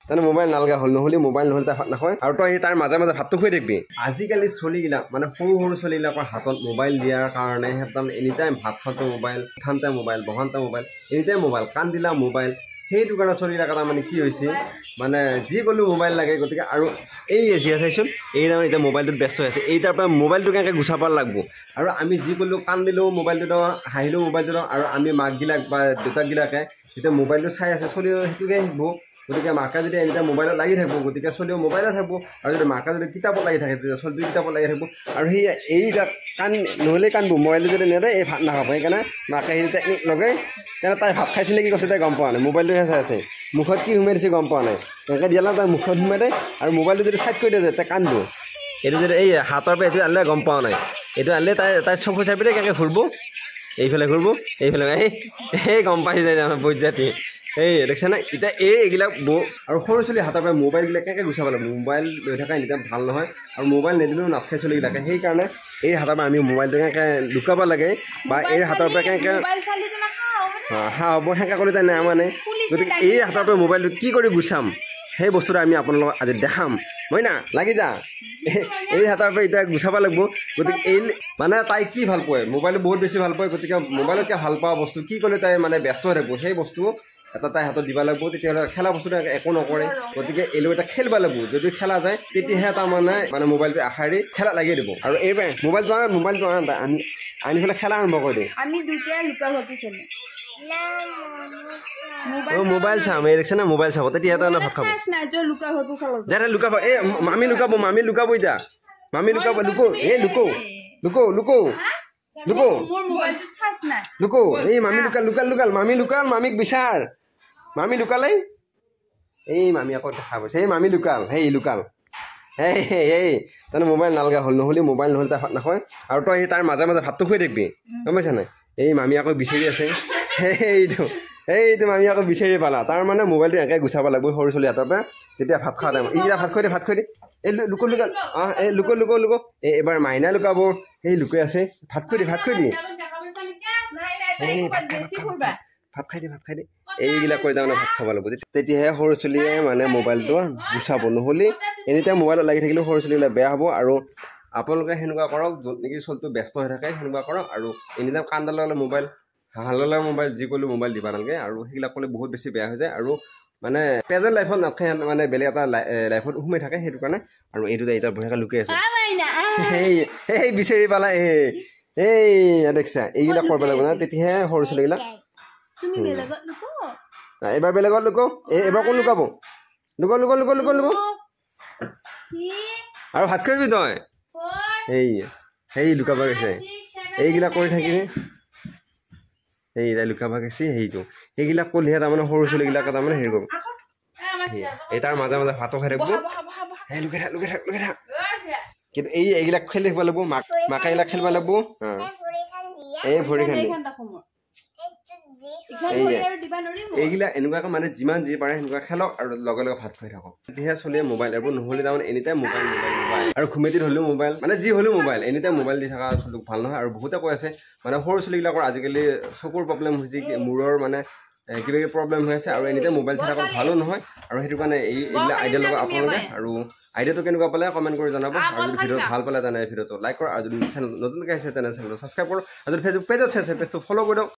তানে মোবাইল নালগা হল নহলে মোবাইল নহলে তাই ভাত নাখায় আৰু তই তাৰ মাজে মাজে ভাতটো খুৱাই থাকিবি আজিকালি চলিগিলা মানে সৰু সৰু চলিগিলাকৰ হাতত মোবাইল দিয়াৰ কাৰণে সিহঁতক এনি টাইম ভাত খাওঁতে মোবাইল খাওঁতে মোবাইল বহাওঁতে মোবাইল এনি টাইম মোবাইল কাণ দিলা মোবাইল সেইটো কাৰণে চলিগিলাক মানে কি হৈছে মানে যি ক'লো মোবাইল লাগে গতিকে আৰু এই এছিয়া চাইচোন এই তাৰমানে এতিয়া মোবাইলটোত ব্যস্ত হৈ আছে এই তাৰ পৰা মোবাইলটো কেনেকৈ গুচাব লাগব আৰু আমি যি ক'লো কাণ দিলেও মোবাইলটো দিওঁ হাঁহিলেও মোবাইলটো দিওঁ আৰু আমি মাকগিলাক বা দেউতাকগিলাকে যেতিয়া মোবাইলটো চাই আছে চলি সেইটোকে শিকিব গতিকে মাকে যদি এনি টাইম মোবাইলত লাগি থাকিব গতিকে চলিও মোবাইলত থাকিব আৰু যদি মাকে যদি কিতাপত লাগি থাকে তেতিয়া চলিটো কিতাপত লাগি থাকিব আৰু সেই এই কাণ নহ'লে কান্দব মোবাইলটো যদি নেদে এই ভাত নাখাব সেইকাৰণে মাকে সেই টেকনিক লগাই তেনে তাই ভাত খাইছিলে কি কৈছে তাই গম পোৱা নাই মোবাইলটোহে চাই আছে মুখত কি সোমাই দিছে গম পোৱা নাই তেনেকৈ দিয়ালে তাই মুখত সোমাই দিয়ে আৰু মোবাইলটো যদি চাইড কৰি দিয়ে যায় তাই কান্দব এইটো যদি এই হাতৰ পৰা এইটো আনিলে গম পোৱা নাই এইটো আনিলে তাই চকু চাই পেলাই কেনেকৈ ঘূৰিব এইফালে ঘূৰিব এইফালে এই গম পাই যায় বৈজাতি এই দেখিছে না এতিয়া এইবিলাক আৰু সৰু ছোৱালী হাতৰ পৰা মোবাইলবিলাক কেনেকৈ গুচাব লাগিব মোবাইল লৈ থকা এতিয়া ভাল নহয় আৰু মোবাইল নিদিলেও নাথাকে চলিবিলাকে সেইকাৰণে এই হাতৰ পৰা আমি মোবাইলটো কেনেকৈ লুকাব লাগে বা এই হাতৰ পৰা কেনেকৈ হা হ'ব সেনেকৈ কৰিলে তাই নামানে গতিকে এই হাতৰ পৰা মোবাইলটো কি কৰি গুচাম সেই বস্তুটো আমি আপোনালোকক আজি দেখাম হয় না লাগি যা এই হাতৰ পৰা এতিয়া গুচাব লাগিব গতিকে এই মানে তাই কি ভাল পায় মোবাইলটো বহুত বেছি ভাল পায় গতিকে মোবাইলতকৈ ভাল পোৱা বস্তু কি কৰিলে তাই মানে ব্যস্ত হৈ থাকিব সেই বস্তু এটা তাই হাতত দিব লাগিব তেতিয়াহ'লে খেলা বস্তুটো একো নকৰে গতিকে এইলৈ এটা খেলিব লাগিব যদি খেলা যায় তেতিয়াহে তাৰমানে মোবাইলটো আশাৰি খেলা লাগি দিব আৰু এইবাৰ মোবাইলটো আনি পেলাই খেলা আৰম্ভ কৰি দিয়ে আমি দুটাই লুকা-ভাকু খেলো মোবাইল চাম এই দেখিছে না মোবাইল চাব তেতিয়া তাৰমানে ভাত খাব যাতে লুকাব এই মামী লুকাব এতিয়া মামী লুকাব লুকো এই মামী লুকাল মামীক বিচাৰ মামী লুকালে এই মামী আকৌ দেখা পাইছে এই মামী লুকাল এই তাৰমানে মোবাইল নালগা হ'ল নহ'লে মোবাইল নহ'লে তাই ভাত নাখায় আৰু তই তাৰ মাজে মাজে ভাতটো খুৱাই থাকিবি গম পাইছা নাই এই মামী আকৌ বিচাৰি আছে এইটো মামী আকৌ বিচাৰি পালা তাৰমানে মোবাইলটো এনেকৈ গুচাব লাগিব সৰু ছোৱালী হাতৰ পৰা যেতিয়া ভাত খোৱা টাইম এইকেইটা ভাত খুৱাই দে এই লুকো এই লুকো এই এবাৰ মাইনা লুকাব এই লুকাই আছে ভাত খুৱাই দি ভাত খাই দে এইবিলাক কৰি তাৰমানে ভাত খাব লাগিব তেতিয়াহে সৰু ছোৱালীয়ে মানে মোবাইলটো গুচাব নহ'লে এনি টাইম মোবাইলত লাগি থাকিলেও সৰু ছোৱালীবিলাক বেয়া হ'ব আৰু আপোনালোকে সেনেকুৱা কৰক য'ত নেকি ছোৱালীটো ব্যস্ত হৈ থাকে সেনেকুৱা কৰক আৰু এনি টাইম কান্দা লগালে মোবাইল হাঁহাললে মোবাইল যি ক'লেও মোবাইল দিব নালাগে আৰু সেইবিলাক ক'লে বহুত বেছি বেয়া হৈ যায় আৰু মানে প্ৰেজেণ্ট লাইফত নাথাকে মানে বেলেগ এটা লাইফত সোমাই থাকে সেইটো কাৰণে আৰু এইটো এতিয়া বঢ়িয়াকৈ লুকাই আছে সেই বিচাৰি পালা এই দেখিছা এইবিলাক কৰিব লাগিব না তেতিয়াহে সৰু ছোৱালীবিলাক এবাৰ বেলেগত লুকো এবাৰ কোন লুকাব লুকো আৰু ভাত খাবি তই সেই লুকাব গৈছে এইবিলাক কৰি থাকিলে এই তাই লুকাব গৈছে সেইবিলাক কৰিলেহে তাৰমানে সৰু ছোৱালীবিলাকে তাৰমানে হেৰি কৰিব এই তাৰ মাজে মাজে ভাতো খাই থাকিব এই লুকাই থাক কিন্তু এইবিলাক খেলি থাকিব লাগিব মাকে এইবিলাক খেলিব লাগিব এই ভৰি খান্দি এইবিলাক এনেকুৱাকৈ মানে যিমান যি পাৰে সেনেকুৱা খেলক আৰু লগে লগে ভাত খাই থাকক তেতিয়াহে চলিয়ে মোবাইল এইবোৰ নহ'লে তাৰমানে এনি টাইম মোবাইল আৰু ঘুমেটিত হ'লেও মোবাইল মানে যি হ'লেও মোবাইল এনি টাইম মোবাইল দি থকা চলিক ভাল নহয় আৰু বহুতে কৈ আছে মানে সৰু ছোৱালীবিলাকৰ আজিকালি চকুৰ প্ৰব্লেম হৈছে মূৰৰ মানে কিবা কিবি প্ৰব্লেম হৈ আছে আৰু এনি টাইম মোবাইল চাই থকা ভালো নহয় আৰু সেইটো কাৰণে এইবিলাক আইডিয়া লগাওক আপোনালোকে আৰু আইডিয়াটো কেনেকুৱা পালে কমেণ্ট কৰি জনাব আৰু যদি ভিডিঅ' ভাল পালে তেনে ভিডিঅ'টো লাইক কৰক আৰু যদি চেনেল নতুনকৈ আহিছে তেনে চেনেলটো ছাবস্ক্ৰাইব কৰক আৰু যদি ফেচবুক পেজত চাইছে পেজটো ফ'ল' কৰি দিয়ক